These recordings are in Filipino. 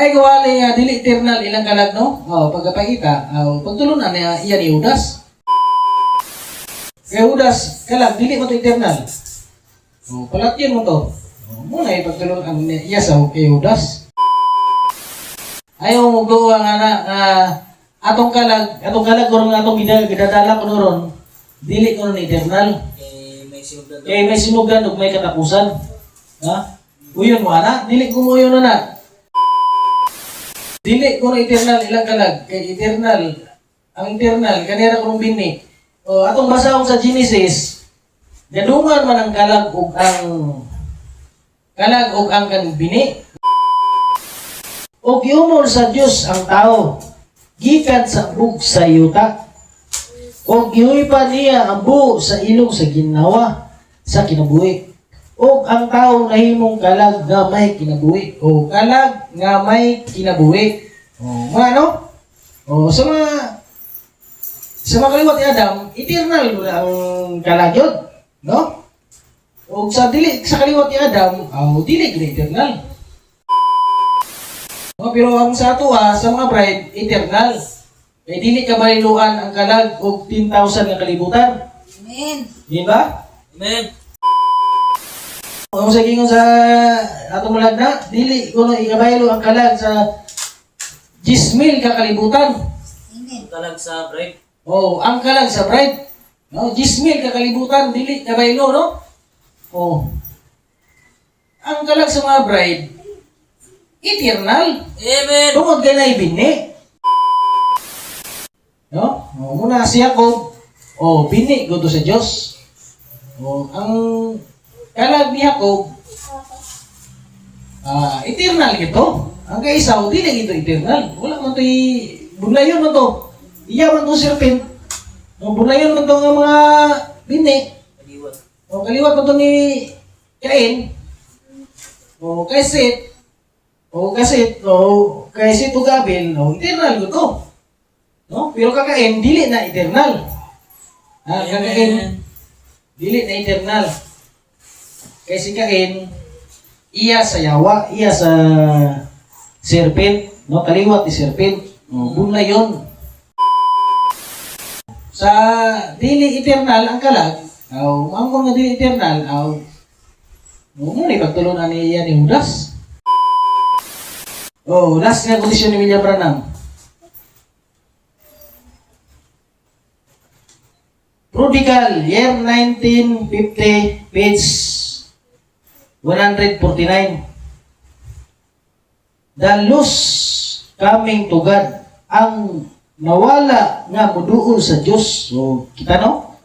Ay gawali nga dili eternal ilang kalag no. Pagkapakita, pagtulunan niya iya ni Judas. Kay Judas kalag dili mo to eternal. Palatyan mo to. Muna ipagtulunan niya iya sa kay Judas. Ayaw mo duwa nga na atong kalag gurong atong gidadala ko ron. Dili ko ron eternal. Kay may sinugan ug may katapusan. Ha? Uyon mo ana, dili ko mo uyon na. Dili ko na eternal ilang kalag kay eternal. Ang eternal kanira ko bini. Atong basahon sa Genesis, gadungan man ang kalag ug ang kan bini. O giumol sa Dios ang tao gikan sa bug sa yuta. O gihoy pa niya ang buo sa ilong sa ginawa sa kinabuhi. O ang tao nahimong kalag nga may kinabuhi. O kalag nga may kinabuhi. Mga ano? Sa mga kaliwat ni Adam, eternal ang kalag yun. No? O sa kaliwat ni Adam, dili gina eternal. Pero ang sa ato sa mga bride, eternal. Kaya dili ka baliluan ang kalag o 10,000 nga kalibutan. Amen. Di ba? Amen. Kung sa gingon sa atong mulag na, dili ko na ikabaylo ang kalag sa 10,000 ka kalibutan. Amen. Kalag sa break. Ang kalag sa bride. No, 10,000 ka kalibutan, dili kabaylo, no? Ang kalag sa mga bride, eternal. Amen. Tungod kay na ibini. No? Muna si Jacob, bini go to sa Dios. Ang kalag ni Jacob, eternal gito. Ang kaisaw dili gito eternal. Wala man to bunayon man to. Iya man to serpent. Bunayon man to nga mga bini. Kaliwat. Kaliwat man to ni Cain. Kay Seth. Kay Seth ug Abel, eternal gito. No? Pero kakain, dili na eternal. Kakain, dili na eternal. Kaya si Cain, iya sa yawa, iya sa serpent, no? Kaliwat ni serpent. Bunay yun. Sa dili eternal ang kalag, ang mga dili eternal, muna ipagtulunan niya ni Judas. Last nga kondisyon ni William Branham. Prodigal, year 1950, page 149. The lost coming to God. Ang nawala nga muduol sa Diyos. Kita no?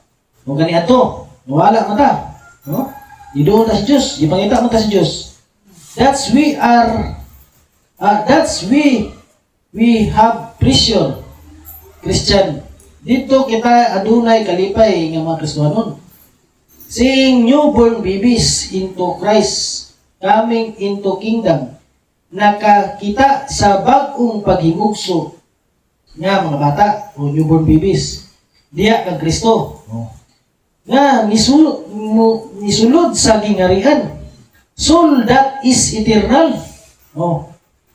Gani ato. Nawala man ta. No? Iduol ta sa Diyos. Ipangita man ta sa Diyos. That's we have pressure. Christian. Dito kita adunay kalipay nga mga Kristiyanon. Seeing newborn babies into Christ, coming into kingdom, nakakita sa bagong paghimugso nga mga bata o newborn babies. Diya kang Kristo. Nga nisulod sa gingarian. Soul that is eternal.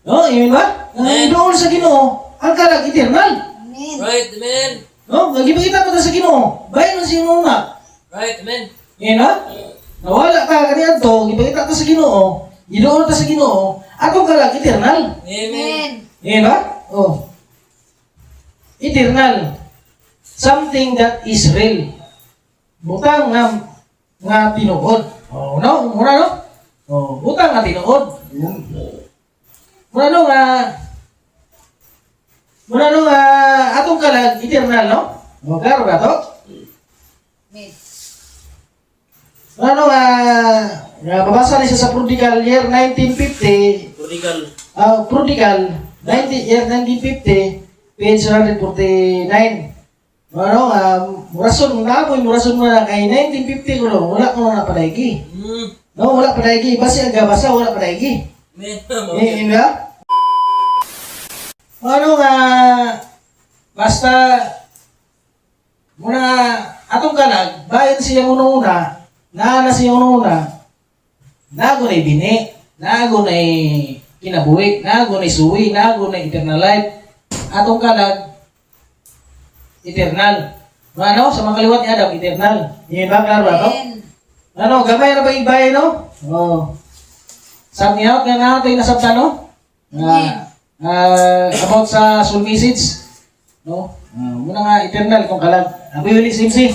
Yun ba? Doon sa Ginoo, ang kalag eternal. Amen. Right, amen. Nagipakita pa ta sa Ginoo. Bayan man siya muna. Right, amen. Yan ha? Nawala ka kaniyan to, gipakita ta sa Ginoo. Idoon ta sa Ginoo. Atong kalag eternal. Amen. Yan ba? Eternal. Something that is real. Butang nga tinuod. No? Muna no? Butang nga tinuod. Muna no nga atong kalag eternal, no? Klaro ba to? Amen. Babasa na siya sa Prodigal, year 1950. Prodigal. Year 1950, page 149. Murason mo na kay 1950 ko lang, wala ko na padaigi. No, wala padaigi. Basi ang gabasa, wala padaigi. Amen. Nga? Basta, muna, atong kalag, bayan siya naana siya nago na bini, nago na kinabuhi, nagunay suwi, nagunay eternal life. Atong kalag eternal. Ano sa mga kaliwat ni Adam eternal. Yan ba klaro ba to? Amen. Ano, gamay na ba ibay, no? Oh. Sabi niya, kaya nga tayo nasabta, no? About sa soul message, no? Muna nga, eternal, kung kalag. Abi ulit, Simsi.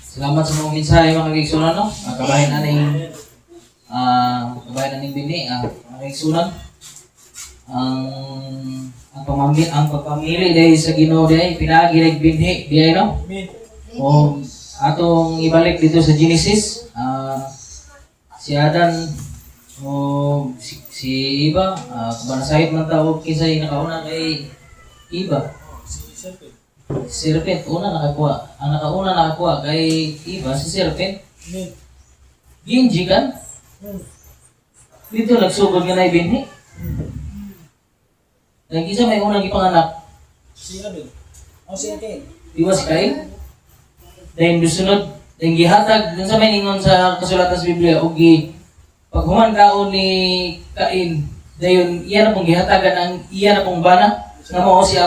Salamat sa mga mensahe, mga kagigsunan, no? Kabahin na ning, kabahin na ning bini, mga kagigsunan. Ang pagpamili dahil sa Ginoo dahil pinagilig binhi diay no. O atong ibalik dito sa Genesis, si Adan o si Eva, kumanasahit man tawag kinsay nakauna kay Eva. Serpent una nakakuha. Ang nakauna nakakuha kay Eva si serpent. Ginji kan? Dito nagsugod nga na ibinhi. Lagi sa may unang ipanganak. Si Abel. O si Cain. Di ba si Cain? Dahil dusunod, dahil gihatag, dun sa may ningon sa kasulatan sa Biblia, o paghuman kaon ni Cain, dahil iyan na pong gihatagan ang iyan na pong bana, nga mo si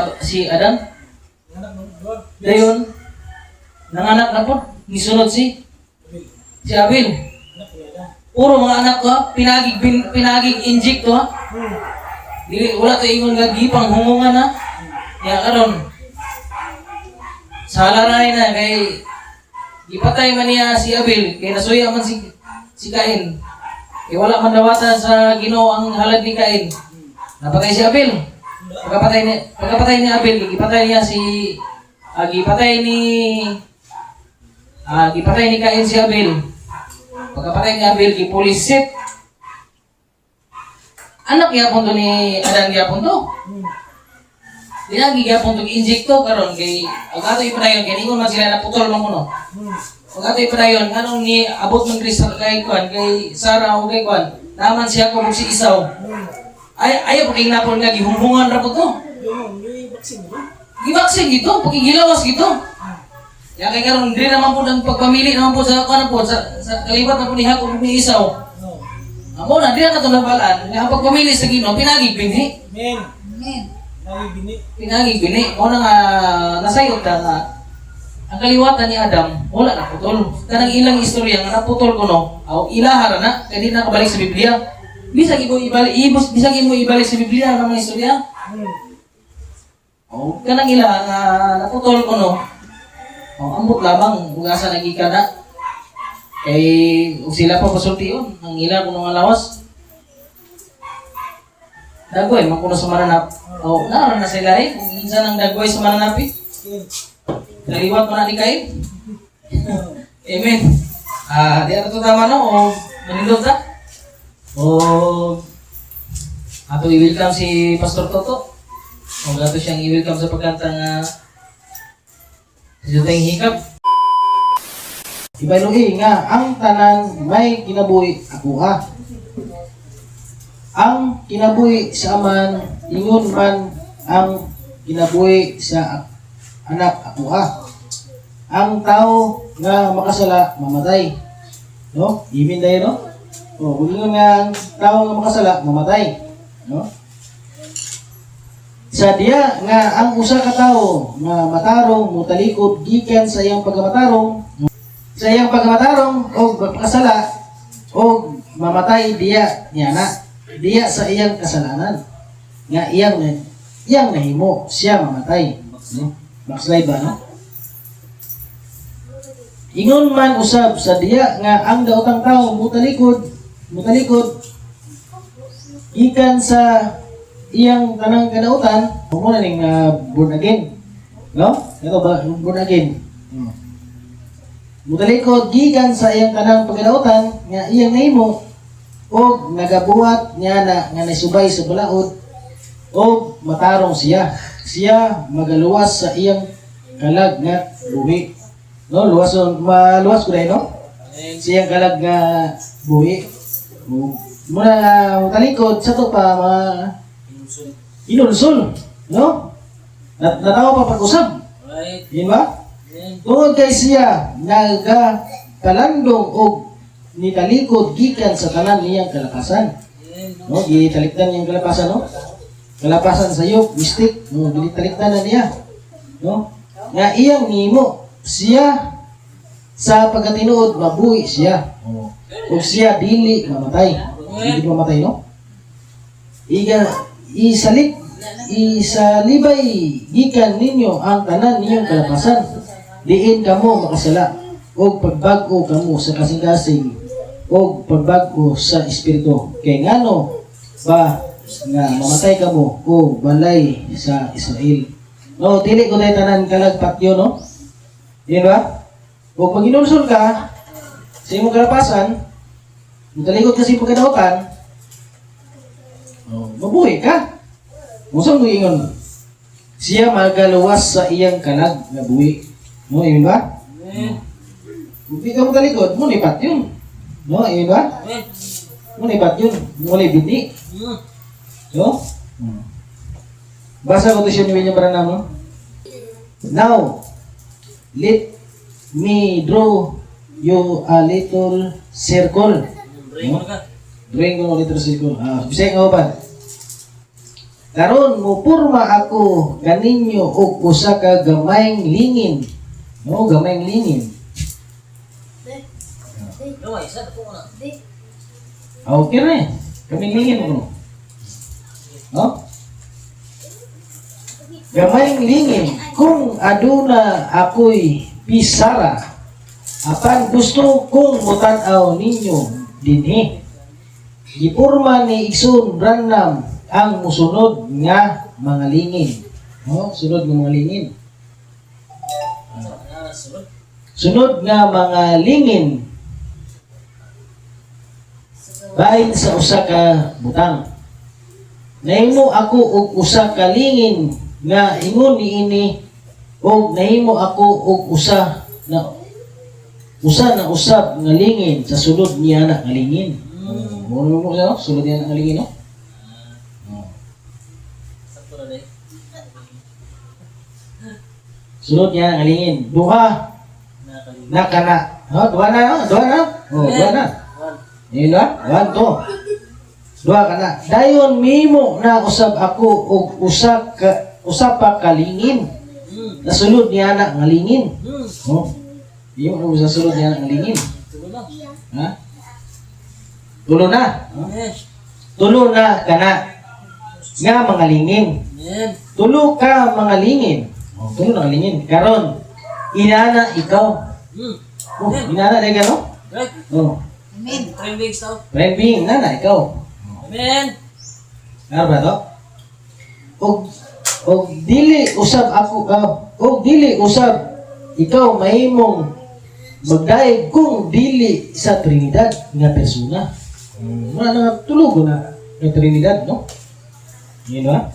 Adam. Dahil, nanganak na po, nisunod si Abel. Puro mga anak ko ha, pinagig inject to ha. Dili wala to ingon nga gipang hungungan ha. Ya karon. Sa halaray na kay ipatay man niya si Abel kay nasuya man si Cain. Kay wala man dawatan sa Ginoo ang halad ni Cain. Napatay si Abel. Pagkapatay ni Abel, gipatay niya gipatay ni Cain si Abel. Pagkapatay ni Abel, gipulisit. Anak gyapon to ni Adan gyapon to. Dinagi gyapon to gi-inject to karon kay ag ato ipadayon kay ningon man sila naputol man kuno. Ag ato ipadayon nganong ni abot man Kristo kay kwan kay Sarah o kay kwan. Naman siya ko si Isaw. Ayaw pag napon nga gihunghungan ra po to. Gibaksin gito, pagigilawas gito. Ya kay karon diri naman po ang pagpamili naman po sa kwan po sa kaliwat na po ni Jacob ni Isaw. Amo na diyan na tulabalan, nga pagpamili sa Ginoo pinagig binhi. Amen. Pinagig binhi. Mo na nga nasayod ta nga ang kaliwatan ni Adam wala na putol. Kanang ilang istorya nga naputol kuno, aw ilahara na kay di na kabalik sa Biblia. Bisag mo ibalik sa Biblia ang mga istorya. Oh, kanang ilaha nga naputol kuno. Oh, ambot lamang ugasa nagika na. Eh, sila pa pasulti yun. Ang ilan kung mga lawas. Dagoy, makuno sa mananap. O, naroon na sila eh. Kung minsan ang dagoy sa mananap eh. Kaliwat mo na ni Cain. Amen. Di na ito tama no? O, manindot na? O, ato i-welcome si Pastor Toto. O, gato siyang i-welcome sa pagkantang si Juteng Hikap. Ibaluhi nga, ang tanan may kinabuhi ako ha. Ang kinabuhi sa aman, ingon man ang kinabuhi sa anak ako ha. Ang tao nga makasala, mamatay. No? Ibin dayo, no? O, ingon nga ang tao nga makasala, mamatay. No? Sa diya nga ang usa ka tawo nga matarong mutalikod gikan sa iyang pagamatarong sa iyang pagmatarong o kasala o mamatay diya niya na diya sa iyang kasalanan nga iyang nahimo siya mamatay no? Backslide ba no? Ingon man usab sa diya nga ang daotang tao mutalikod gikan sa iyang tanang kadautan muna ning born again no? Ito ba born again? Mutalikod gikan sa iyang kanang pagkadautan nga iyang nahimo o nagabuhat niya na nga naisubay sa balaod o matarong siya magaluwas sa iyang kalag nga buhi no maluwas ko dahil no siyang kalag nga buhi muna mutalikod sa to pa inulsul no natawa pa pag-usab yun ba? Tungod kay siya nagakalandong og nitalikod gikan sa tanan niyang kalakasan. No, gitalikdan niyang kalapasan, no? Kalapasan sa iyo, mistik, no, gitalikdan na niya. No? Nga iyang nimo siya sa pagkatinuod mabuhi siya. O siya dili mamatay. Dili mamatay, no? Isalibay gikan ninyo ang tanan ninyong kalapasan. Diin kamo makasala o pagbago kamo sa kasing-kasing o pagbago sa espiritu. Kay ngano ba nga mamatay kamo o balay sa Israel. No, dili ko tayo tanan kalagpat yun, no? Yan ba? Huwag mag-inulsol ka sa imong kalapasan, matalikot kasi pagkadautan, mabuhay ka. Musang mo ingon, siya magaluwas sa iyang kalag na buwi. No, yun ba? Kung di ka matalikot, mo nipat yun. No, yun ba? Mo nipat yun. Mulay bini. No? Basa ko ito siya ni William Branham. Now, let me draw you a little circle. Drawing ko little circle. Bisaya nga ba? Karon mo purma ako kaninyo og usa ka gamayng lingin. No, gamayng lingin. Okay na eh. Kaming lingin mo. No? Gamayng lingin. Kung aduna ako'y pisara, apan gusto kong mutanaw ninyo dinhi. Gipurma ni Igsoon Branham ang musunod nga mga lingin. No? Sunod nga mga lingin. Sunod nga mga lingin. Bahin sa usa ka butang. Nahimo ako og usa ka lingin nga ingon niini og nahimo ako og usa na usab nga lingin sa sulod niya na nga lingin. Mo mo sa sulod niya na nga lingin, no? Sulod niya nga lingin. Duha na kana. Duha na, no? Duha na. Duha na. Ila, 1 2. Duha ka na. Dayon mimo na usab ako og usa pa kalingin. Nasulod niya na nga lingin. Oh. Iyo mo sa sulod niya nga lingin. Ha? Tulo na. Tulo na kana. Nga mga lingin. Tulo ka mga lingin. Oh, tulo na lingin. Karon inana ikaw. Oh, inana dai ka, no? Oh. Amen. Friend being, nana, ikaw. Amen. Ano ba to? Og dili usab ako, og dili usab ikaw mahimong magdaig kung dili sa Trinidad nga persona. Wala na tulog na ng Trinidad, no? Yun ba?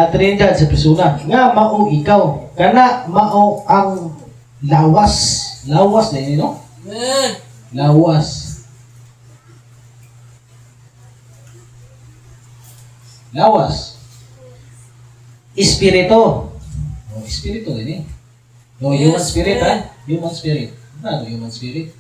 Trinidad sa persona. Nga mao ikaw. Kana mao ang lawas. Lawas na yun, no? Amen. Lawas. Lawas. Espiritu. Oh, espiritu din eh. No, human spirit, ha? Human spirit. Ano human spirit?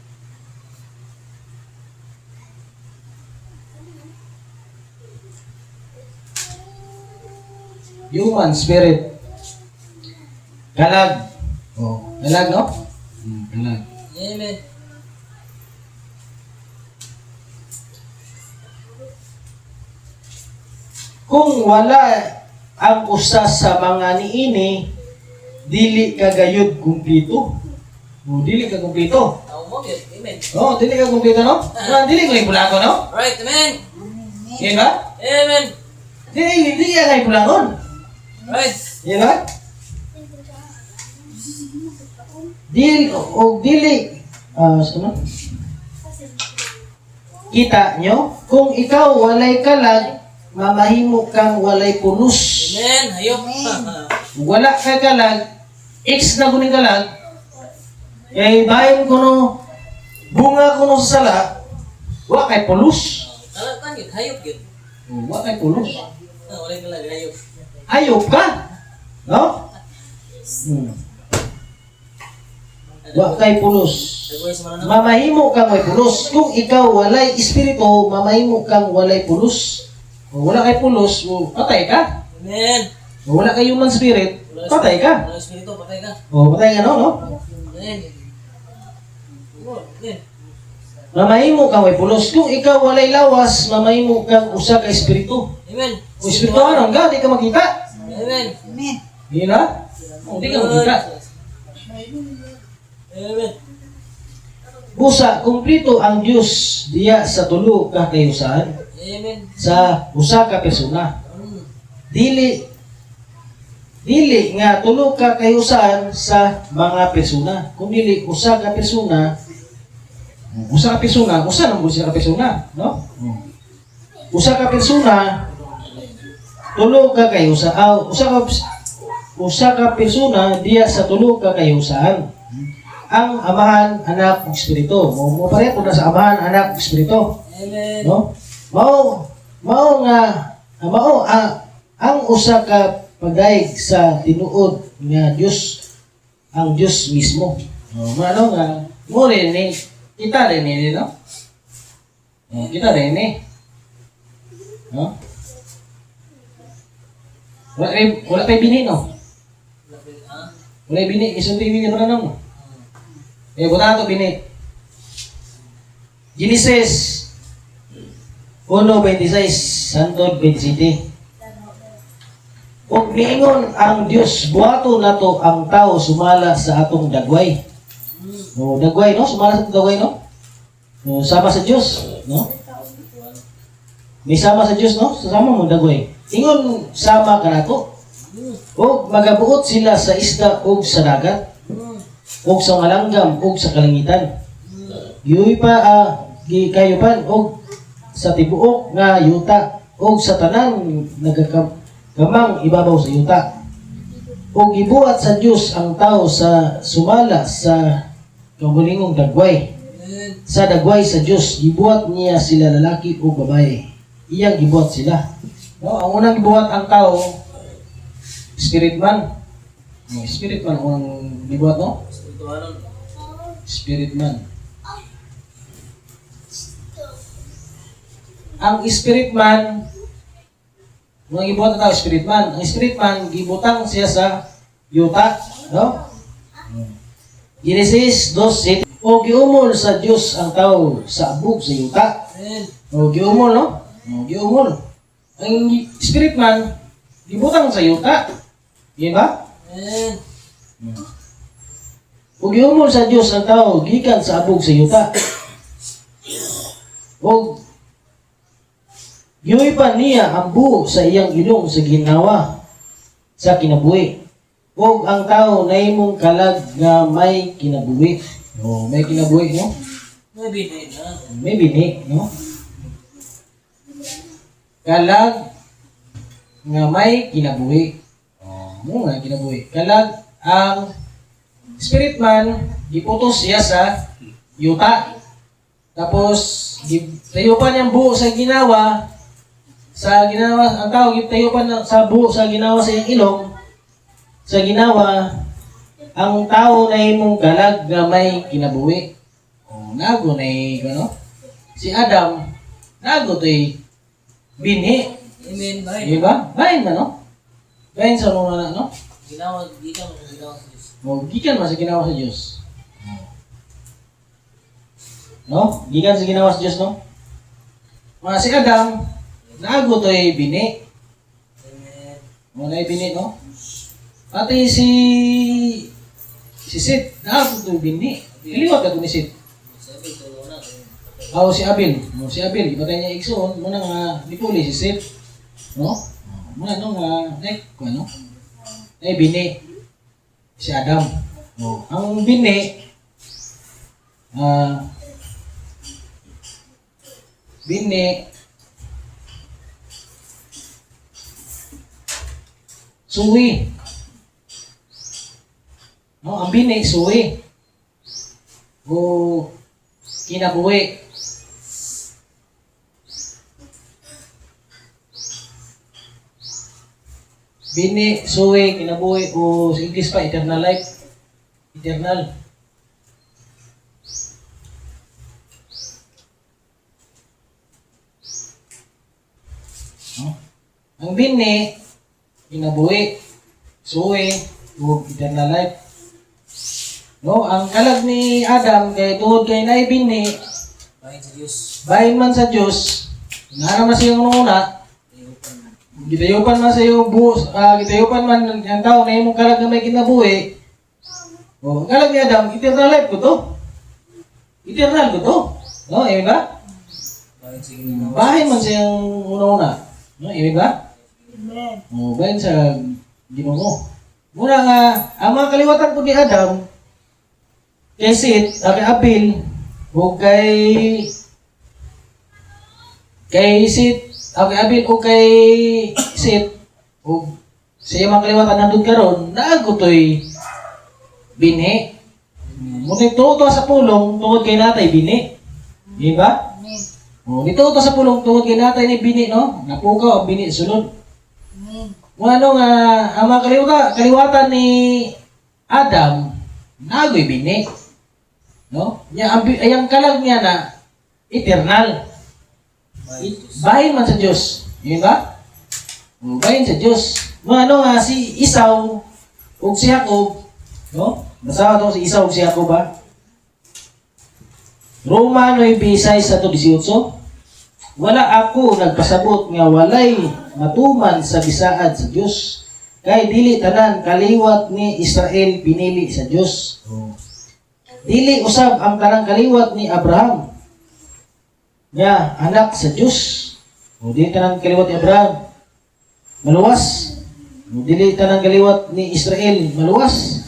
Human spirit. Kalag. Oh, kalag, no? Kalag. Amen. Kung wala ang usa sa mga niini, dili ka gayud kumpleto. O, dili ka kumpleto. Amen. Oh, dili ka kumpleto, no? Dili ko ipulago, no? Right, amen. Yan ba? Amen. Dili ka ipulagon. Right. Yan ba? Dili, ano? Kita nyo? Kung ikaw walay kalag, mamahimo kang walay punos. Amen. Hayop. Wala ka kalag, X na kuning kalag, kay bahin ko no, bunga ko no sa sala, wa kay pulos. Kalatan yun. Hayop yun. Wa kay pulos. Wala ka lang. Hayop. Hayop ka. No? Wa kay pulos. Dagway sa mananap. Mamahimo kang may pulos. Kung ikaw walay espiritu, mamahimo kang walay pulos. Kung wala kay pulos, patay ka. Amen. Kung wala kay human spirit, patay ka. Wala espiritu, patay ka. Patay ka, no? Amen. Amen. Mamahimo kang may pulos. Kung ikaw walay lawas, mamahimo kang usa ka espiritu. Amen. Kung espiritu ano, di ka makita. Amen. Amen. Di na? Di ka makita. Amen. Busa, kumplito ang Diyos diya sa tulo ka kayusan Amen. sa usa ka persona. Dili nga tulo ka kayusan sa mga persona. Kung dili usa ka persona, usa nang usa ka persona, no? Usa ka persona, tulo ka kayusan. Usa ka persona diya sa tulo ka kayusan. Ang Amahan, Anak, ug Espiritu. Mo pareho po na sa Amahan, Anak, ug Espiritu. Amen. No? Ang usa ka pagdaig sa tinuod nga Dios, ang Dios mismo. Ano nga mo rin ni kita rin ni, no? Kita rin ni. No? Wala pa bini, no? Wala bini, isulti bini pa na mo. Buta ito bini. Genesis 1:26 hangtod 27. Ug niingon ang Dios, buhaton nato ang tao sumala sa atong dagway. Dagway, no? Sumala sa atong dagway, no? Sama sa Dios, no? May sama sa Dios, no? Sama mo dagway. Ingon sama ka nato. Ug magabuot sila sa isda ug sa dagat. Og sa malanggam og sa kalangitan. Yuy pa gikayupan og sa tibuok nga yuta og sa tanan nagakamang ibabaw sa yuta. Og gibuhat sa Dios ang tao sa sumala sa kamulingong dagway. Sa dagway sa Dios gibuhat niya sila lalaki o babae. Iyang gibuhat sila. No, ang unang gibuhat ang tao spirit man. Spirit man ang gibuhat, no? Spirit man. Ang spirit man, mga gibuhat na tao, spirit man. Ang spirit man, gibutang siya sa yuta, no? Genesis 2:7. O giumol sa Dios ang tao sa abog sa yuta. O giumol, no? O giumol. Ang spirit man, gibutang sa yuta. Di ba? Ug giumol sa Dios ang tao gikan sa abog sa yuta. Ug giuy pa niya ang buo sa iyang ilong sa ginawa sa kinabuhi. Ug ang tao nahimong kalag nga may kinabuhi. May kinabuhi, no? May bini na. May bini, no? Kalag nga may kinabuhi. Mo nga kinabuhi. Kalag ang spirit man, giputos siya sa yuta. Tapos, tayo pa niyang buo sa ginawa, ang tao, tayo pa sa buo sa ginawa sa iyang ilong, sa ginawa, ang tao na himong galag nga may kinabuhi. Nago na gano? Si Adam, nago to'y binhi. Amen. Bahay. Diba? Bahin man, no? Bahin sa mga, no? Ginawa sa Diyos. Gikan man sa ginawa sa Diyos. No? Gikan sa ginawa sa Diyos, no? Si Adam, naago to'y bini. Amen. Na'y bini, no? Pati si Seth, naago to'y bini. Iliwat ka to ni Seth. Sabi ko na. Si Abel. Si Abel, ipatay niya iksoon. Muna nga, nipuli si Seth. No? Muna, no? Ano? Na'y bini. Si Adam. Ang bini, suwi. No, ang bini, suwi. O kinabuhi. Bini, suwi, kinabuhi, o sa English pa, eternal life. Eternal. No? Ang bini, kinabuhi, suwi, ug eternal life. No, ang kalag ni Adam kay tuod kay naay bini, Bahin sa Diyos. bahin man sa Dios, naman siya una, Ayupan man. gitayupan man sa iyo gitayupan man ang tao na imong kalag na may kinabuhi. O, ang kalag ni Adam, eternal life ko to. Eternal ko to. No, ibig ba? Bahin sa Ginoo. Bahin man siyang una-una. No, ibig ba? Amen. O, bahin sa Ginoo. Muna nga, ang mga kaliwatan po ni Adam, kay Seth, kay Abel, o kay Seth, kay Abel, o kay Seth, o sa iyang mga kaliwatan nandun karon, naagotoy binhi. Ngunit tuto sa pulong, tungod kay natay bini. Di ba? Amen. O, dito sa pulong, tungod kay natay ni bini, no? Napukaw ang bini sulod. Amen. Kung ano nga, ang mga kaliwatan ni Adam, nagoy bini. No? Ang kalag niya na eternal. Bahin sa Diyos. Bahin man sa Diyos. Di ba? O, bahin sa Diyos. Kung ano nga, si Esau, o si Jacob, no? Basta ito si Esau o si Jacob ba? Romano 6:18. Wala ako nagpasabot nga walay matuman sa bisaad sa Dios. Kay dili tanan kaliwat ni Israel pinili sa Dios. Dili usab ang tanang kaliwat ni Abraham. Nga anak sa Dios. O dili tanan kaliwat ni Abraham maluwas. O dili tanan kaliwat ni Israel maluwas.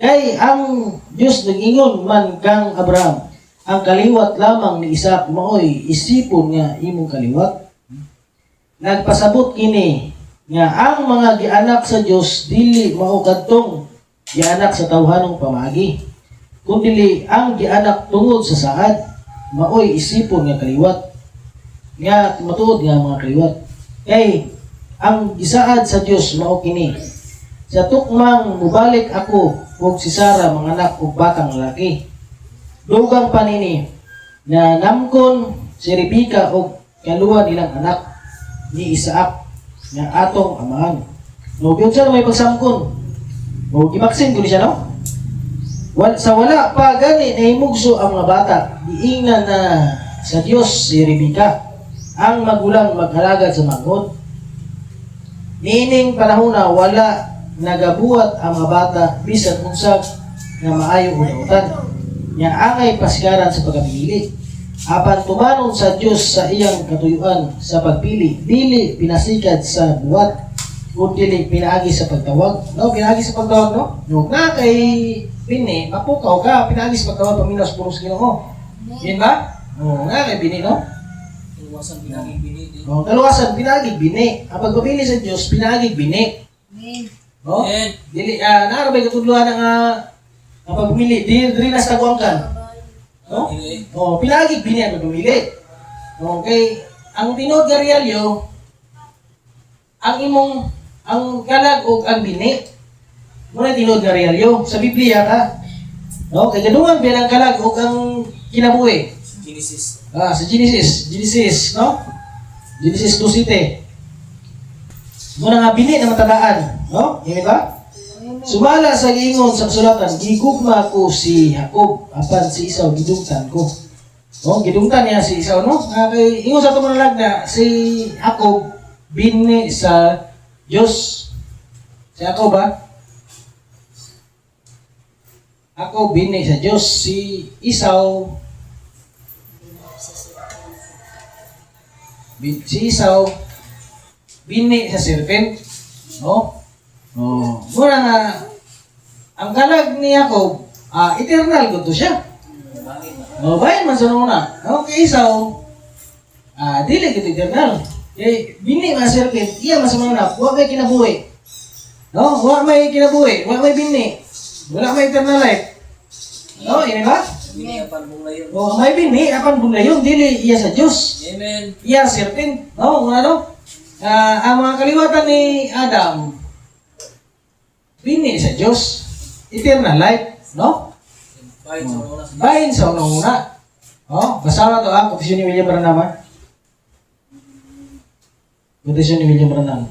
Kay ang Dios nag-ingon man kang Abraham, ang kaliwat lamang ni Isaac maoy isipon nga imong kaliwat. Nagpasabot kini nga ang mga gianak sa Dios dili mao kadtong gianak sa tawhanong pamagi, kundi ang gianak tungod sa saad maoy isipon nga kaliwat. Nga matuod nga mga kaliwat. Kay ang gisaad sa Dios mao kini: sa tukmang mubalik ako ug si Sarah manganak og batang lalaki. Dugang panini na namkon si Rebecca og kaluwa nilang anak ni Isaac nga atong amahan. No, gyud sa may pagsamkon. O gibaksin ko ni siya, no? Sa wala pa gani nahimugso ang mga bata, giingnan na sa Dios si Rebecca ang magulang maghalagad sa manghod. Niining panahon na wala nagabuhat ang mga bata bisan unsa nga maayo unahutan nya angay pasikaran sa pagpili. Apan tumanon sa Dios sa iyang katuyuan sa pagpili, dili pinasikad sa buwat kundi pinaagi sa pagtawag. No, pinaagi sa pagtawag, no? No, na kay bini mapukaw ka, pinaagi sa pagtawag paminos puros Ginoo. Yan ba? Oh, na kay bini, no? Iwasan pinaging binili. Oh, kaluwasan pinaagi bini. Ang pagpili sa Dios pinaagi bini. Amen. No? Amen. Dili narabay katudluhan ang pagpili, dili na sa taguangkan. No? Dili. Oh, pilagi bini ang pagpili. Okay, ang tinod nga realyo, ang kalag o ang bini, muna tinod nga realyo sa Biblia ka. No, kay gadungan biyan ang kalag o ang kinabuhi. Genesis. Sa Genesis, no? Genesis 2:7. Muna nga bini na matandaan, no? Hindi ba? Sumala sa giingon sa kasulatan, gigugma ko si Jacob, apan si Esau gidungtan ko. No, gidungtan niya si Esau, no? Kay ingon sa tumalag na si Jacob bini sa Dios. Si Jacob ba? Jacob bini sa Dios, si Esau bini sa serpent, no? Oh, mura nga ang kalag ni Jacob, eternal gud to siya. Bahin na. Oh, bayan man sa una. Okay, so dili gid eternal. Kay bini man sa serpent, iya man sa mga anak, wa may kinabuhi. No, wa may kinabuhi, wa may bini. Wala may eternal life. No, ini ba? Bini ang panbunglayon. Oh, may bini apan bunlayon dili iya sa Dios. Amen. Iya serpent. No, ano? Ang mga kaliwatan ni Adam bini sa Dios, eternal life, no? Bahin sa una sa Diyos. Bahin sa una-una. Oh, basawa to ang Confession ni William Branham. Quotation ni William Branham.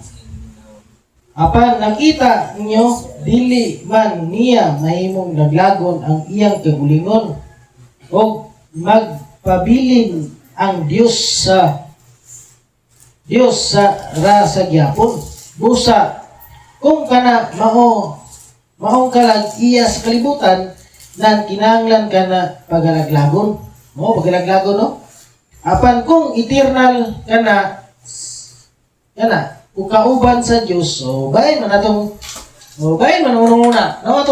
Apan nakita ninyo, dili man niya mahimong naglagon ang iyang kagulingon o magpabilin ang Dios sa rasa gyapon. Busa, kung kana maong kalag iya sa kalibutan, nan kinahanglan kana pagalaglagon. Pagalaglagon, no? Apan kung eternal kana, kung kauban sa Diyos, bayan man atong una. No,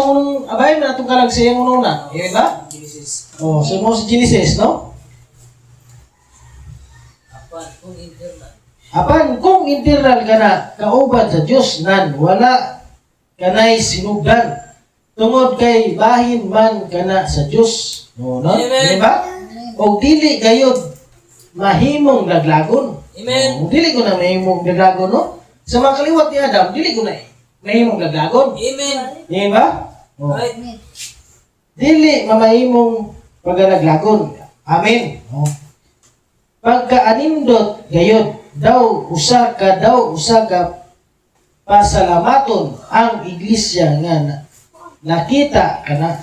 bayan man atong kalag sa iyang una. Yan ba? Genesis. So mo sa Genesis, no? Apan kung internal ka na kauban sa Diyos nan wala kanay sinugdan tungod kay bahin man kana sa Diyos. No? Amen. Diba? O dili gayod mahimong laglagon. Amen. O dili ko na mahimong laglagon, no? Sa mga kaliwat ni Adam, dili ko na mahimong laglagon. Amen. Diba? O. Right. Dili mamahimong pagalaglagon. Amen. O. Pagkaanindot gayod daw usa ka pasalamaton ang iglesia nga nakita kana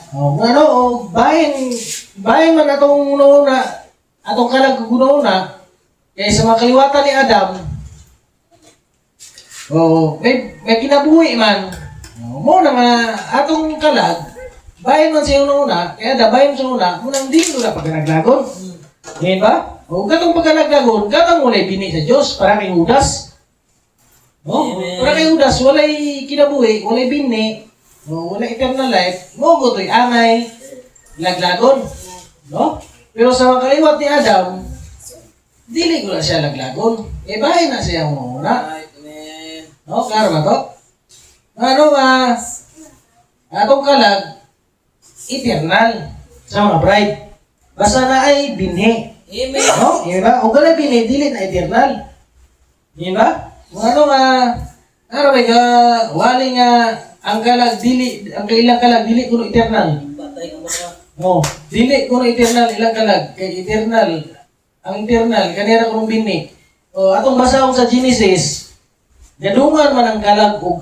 bahin man atong una atong kalag una kay sa mga kaliwatan ni Adam may kinabuhi man mo na nga atong kalag bahin man siya una kaya da bahin sa una munang dili na pagkanaglagon. Ngayon ba? O katong pagkalaglagon, katong walay bini sa Diyos, para kay Judas. No? Amen. Para kay Judas, walay kinabuhi, walay bini, walay eternal life, mo to'y angay, laglagon. No? Pero sa mga kaliwat ni Adam, dili ko na siya laglagon. Bahay na siya muna. Right. Amen. No? Klaro ba to? Atong kalag, eternal sa mga bride. Basta na ay binhi. Amen. No? Yan ba? O gala binhi, dili na eternal. Yan ba? Wali nga, ang kalag, dili, ang kailang kalag, dili kuno eternal. Patay ka mo na. No, dili kuno eternal, ilang kalag, kay eternal. Ang eternal, kanira kunong binhi. O, atong basahon sa Genesis, gadungan man ang kalag ug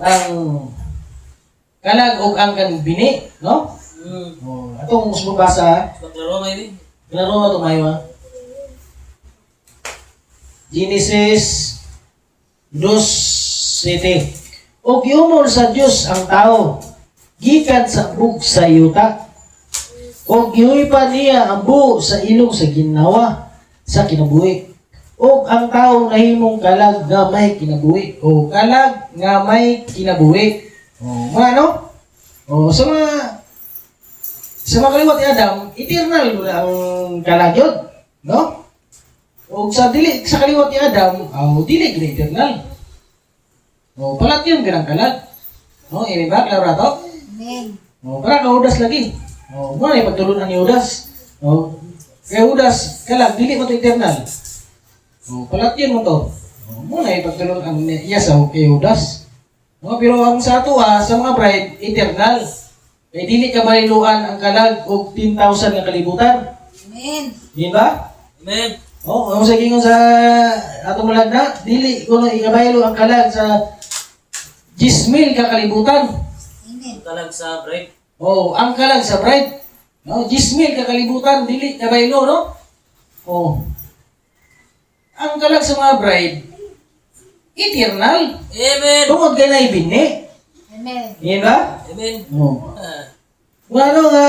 ang kan binhi, no? O, atong mas mabasa, Baklaro may ni. klaro na ito, Mayo, ha? Genesis 2:7. O giumol sa Dios ang tao, gikan sa bug sa yuta. O gihuy pa niya ang buo sa ilong sa ginawa sa kinabuhi. O ang tao nahimong kalag nga may kinabuhi. O kalag nga may kinabuhi. O ano? O sa mga kaliwat ni Adam, eternal ang kalag yun. No? O sa kaliwat ni Adam, dili gina eternal. O palat yun ganang kalag. No, ini ba klaro na to? Amen. O para ka Judas lagi. O mo na ipagtulunan ni Judas. O kay Judas kalag dili mo to eternal. O palat yun mo to. O mo na ipagtulunan niya sa kay Judas. No, pero ang sa ato sa mga bride eternal. Kay dili ka baliluan ang kalag og 10,000 nga kalibutan. Amen. Di ba? Amen. Ang sa gingon sa atong malagna, dili kuno ikabaylo ang kalag sa 10,000 ka kalibutan. Amen. Kalag sa break. Ang kalag sa bride. No, 10,000 ka kalibutan, dili kabaylo, no? Ang kalag sa mga bride, eternal. Amen. Tungod kay na ibinhi. Amen. Yan ba? Amen. Ah. Ano nga,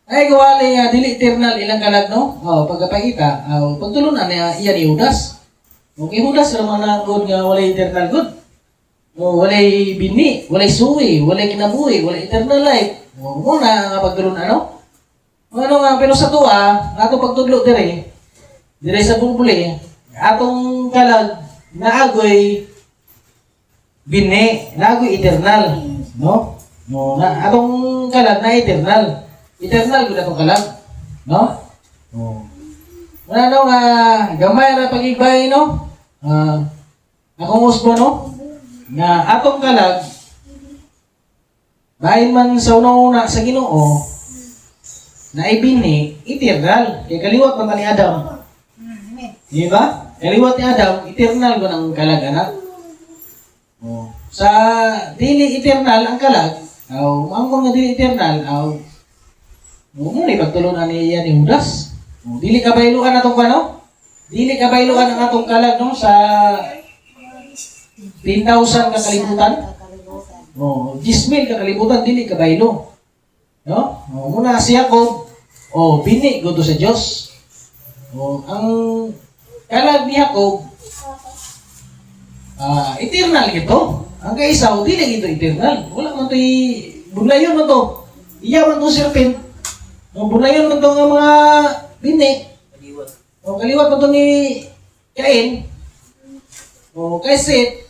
ay gawali nga, dili eternal ilang kalag, no? Pagkapakita, pagtulunan niya iya ni Judas. Okay, Judas, naman na good nga, walay eternal good. Walay bini, walay suwi, walay kinabuhi, walay eternal life. Muna nga pagtulunan, ano? Ano nga, pero sa tuwa, atong pagtudlo dire sa bubuli, atong kalag, naagoy bini, naagoy eternal, no? Atong kalag na eternal. Eternal gud atong kalag, no? Ano nga gamay ra pag-ibay, no? Akong usbo, no? Nga atong kalag bahin man sa una sa Ginoo na ibini eternal kay kaliwat man ni Adam. Amen. Di ba? Kaliwat ni Adam, eternal ko ng kalag, anak. Oh. Sa dili eternal ang kalag, ang kung nga dili eternal, muna ipagtulunan niya ni Judas. Dili ka bailuan atong kano? Dili ka bailuan ang atong kalag, no? Sa 10,000 kakalibutan. Kakalibutan. 10,000 kakalibutan, dili ka bailo. No? Muna si Jacob, bini go to sa Dios. Ang kalag ni Jacob, eternal gito. Ang kaisaw, dili gito eternal. Wala man to bulayon man to. Iya man to serpent. Bulayon man to nga mga bini. Kaliwat. Kaliwat man to ni Cain. Kay Seth.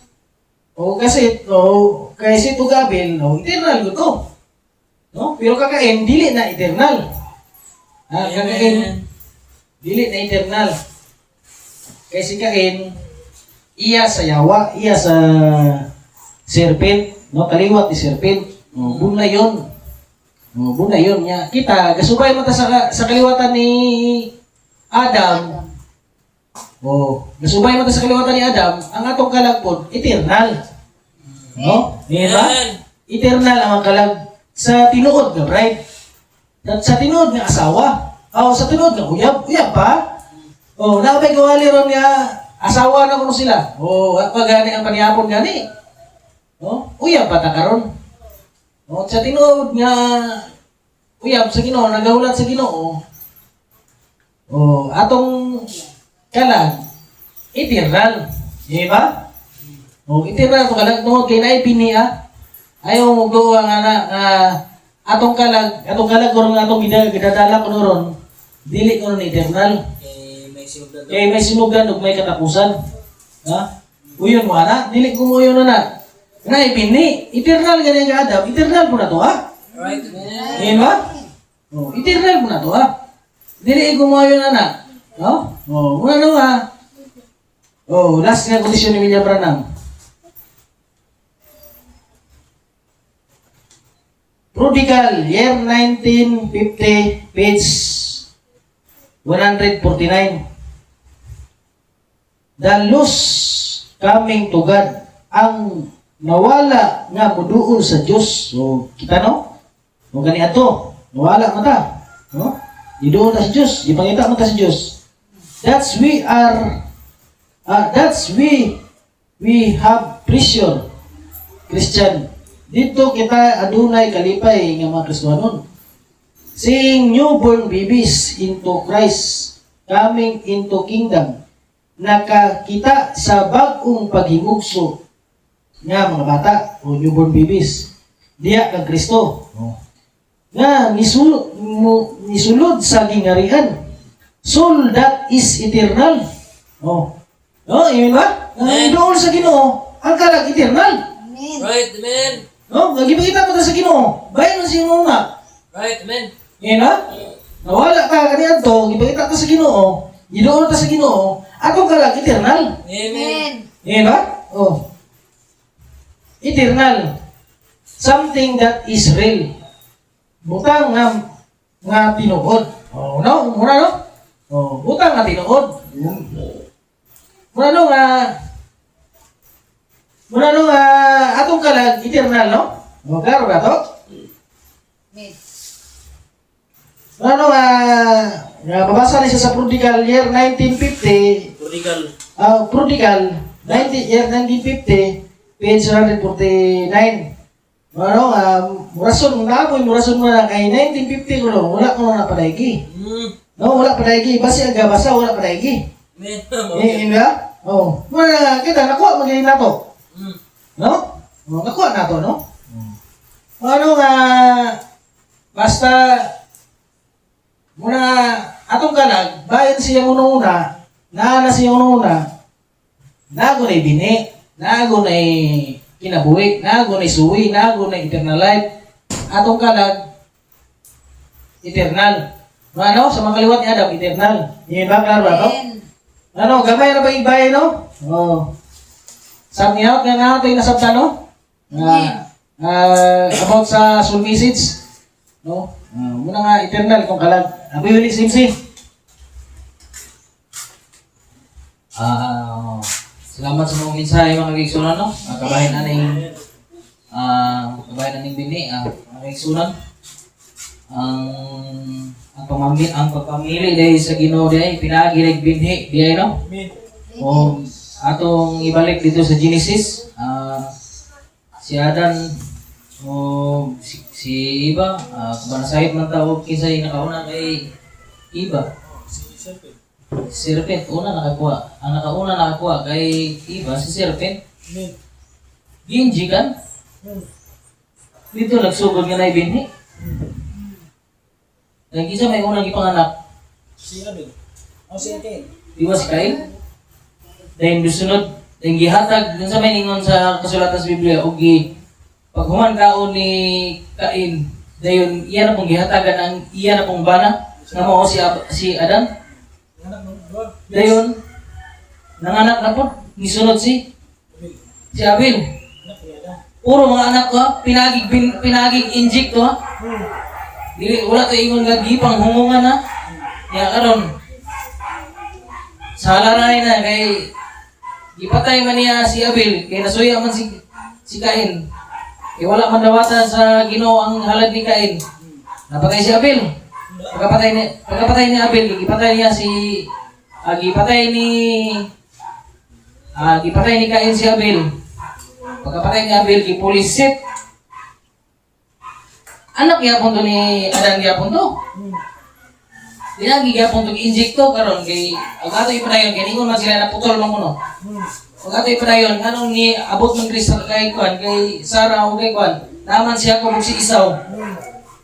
Kay Seth o Abel. Eternal gito. No? Pero kakain, dili na eternal. Kakain, dili na eternal. Kaya si Cain, iya sa yawa, iya sa serpent, no? Kaliwat ni serpent. Bunay yun. Bunay yun niya. Kita, gasubay mo ta sa kaliwatan ni Adam. Gasubay mo ta sa kaliwatan ni Adam, ang atong kalagpod, eternal. No? Di ba? Eternal ang kalag sa tinuod nga bride. Sa tinuod nga asawa. Sa tinuod nga uyab pa. Napay kawali ron nga asawa na kuno sila. Pagani ang paniyapon gani. Uyab pa ta karon. Sa tinuod nga uyab sa Ginoo, nagahulat sa Ginoo. Atong kalag eternal. Di ba? Eternal to kalag no kay naay biniya. Ayaw mo doon ang anak atong kalag ko rin atong gidadala ko ron, dili ko ron eternal. Kaya may sinugan ug may katapusan. Uyon mo anak, dili ko mo yun anak. Nga ibini, eternal ganyan ka Adam, eternal po na to Right, man. Ngayon ba? Eternal po na to Dili ko mo yun anak. Muna no last nga kondisyon ni William Branham. Prodigal, year 1950, page 149. The lost coming to God. Ang nawala nga muduol sa Diyos. Kita no? Gani ato. Nawala mata. No? Iduol na sa Diyos. Ipangita mo ta sa Diyos. That's we have pressure. Christian. Dito kita adunay kalipay nga mga Kristiyanon. Seeing newborn babies into Christ, coming into kingdom, nakakita sa bagong paghimugso nga mga bata o newborn babies. Diya kang Kristo. Nga nisulod sa gingarian. Soul that is eternal. Yun ba? Doon sa Ginoo, ang kalag eternal. Amen. Right, man. Nagipakita mo ta sa Ginoo. Bayan mo siya muna. Right, man. Yan nawala ka kaniyan to, gipakita ka sa Ginoo. Gidoon ta sa Ginoo. Atong kalag eternal. Amen. Yan ba? Eternal. Something that is real. Butang nga tinuod. Muna no? Butang nga tinuod. Muna no atong kalag eternal no? Klaro ba to? Amen. Babasa na siya sa Prodigal year 1950. Prodigal. Year 1950, page 149. Murason mo na kay 1950 ko no, wala ko na padaigi. Wala padaigi. Basi ang gabasa, wala padaigi. Amen. Ba? Muna kita, nakuha magaling na to. No? Nakuha na to, no? Basta, muna, atong kalag, bayan siya una, naana siya una, nago na bini, nago na kinabuhi, nago na suwi, nago na eternal life, atong kalag, eternal. Sa mga kaliwat ni Adam, eternal. Yan ba, klaro ba to? Amen. Gamay na ba ibay, no? Sabi niya, kaya nga ito yung nasabta, no? About sa soul message, no? Muna nga, eternal, kung kalag. Ako yun, simsi. Salamat sa mga mensahe mga kaigsunan, no? Kabahin aning bini, mga kaigsunan. Ang pagpamili dahil sa Ginoo dahil pinagilig binhi diay, no? O atong ibalik dito sa Genesis, si Adan o si Eva, kung nasahit man tawag kinsay nakauna kay Eva. Serpent, una nakakuha. Ang nakauna nakakuha kay Eva, si Serpent. Ginji kan? Dito nagsugod nga na ibinhi. Nang isa may unang ipanganak. Si Abel. O si Ate. Di ba si Cain? Dahil sunod, dahil gihatag, dun sa may ningon sa kasulatan sa Biblia, o paghuman kaon ni Cain, dahil iyan na pong gihatagan ang iyan na pong bana, nga mo si Adan. Dahil, nanganak na po, nisunod si Abel. Puro mga anak ko ha, pinagig inject to ha. Dili, wala to ingon nga gipang hungungan ha. Kaya karon sa halaray na kay gipatay man niya si Abel, kay nasuya man si Cain. Kaya wala man dawatan sa Ginoo ang halad ni Cain. Napatay si Abel. Pagkapatay ni Abel, gipatay ni Cain si Abel. Pagkapatay ni Abel, gipulisit. Anak gyapon to ni Adan gyapon to. Dinagi gyapon to inject to karon kay agato ipadayon kay ningon man sila naputol man kuno. Agato ipadayon kanong ni abot man Kristo kay Sarah o kay kwan. Naman siya ko si Isaw.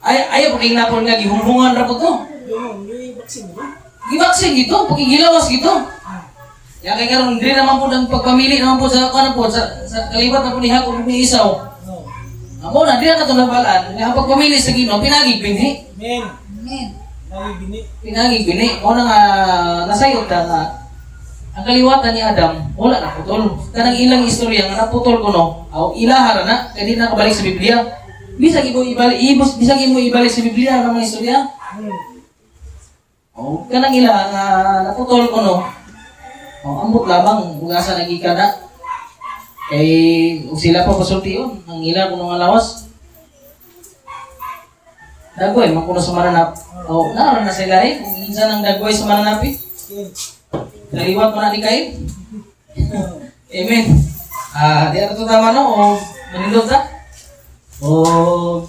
Ay paging napon nga gihunghungan ra po to. Gibaksin gito, pagigilawas gito. Ya kay karon diri naman po ang pagpamili naman po sa kanan po sa kalibat na po ni Jacob ni Isaw. Amo na diya nato nabalaan nga ang pagpamili sa Ginoo pinagig binhi. Amen. Pinagig binhi. Mo na nga nasayod ta nga ang kaliwatan ni Adam wala na putol. Kanang ilang istorya nga naputol kuno aw ilahara na kay di na kabalik sa Biblia. Bisag imo ibalik sa Biblia ang mga istorya. O kanang ila nga naputol kuno. O ambot lamang ugasa nagika na. Kay sila pa pasultiyon ang ila kuno nga lawas. Dagoy man kuno sa mananap. O naara na sila kung minsan ang dagoy sa mananap. Kaliwat mo na ni Cain. Amen. Di ato tama no o manindot ta. O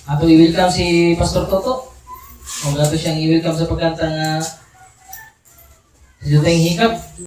ato i-welcome si Pastor Toto. O ato siyang i-welcome sa pagkanta nga sa Juteng Hikap.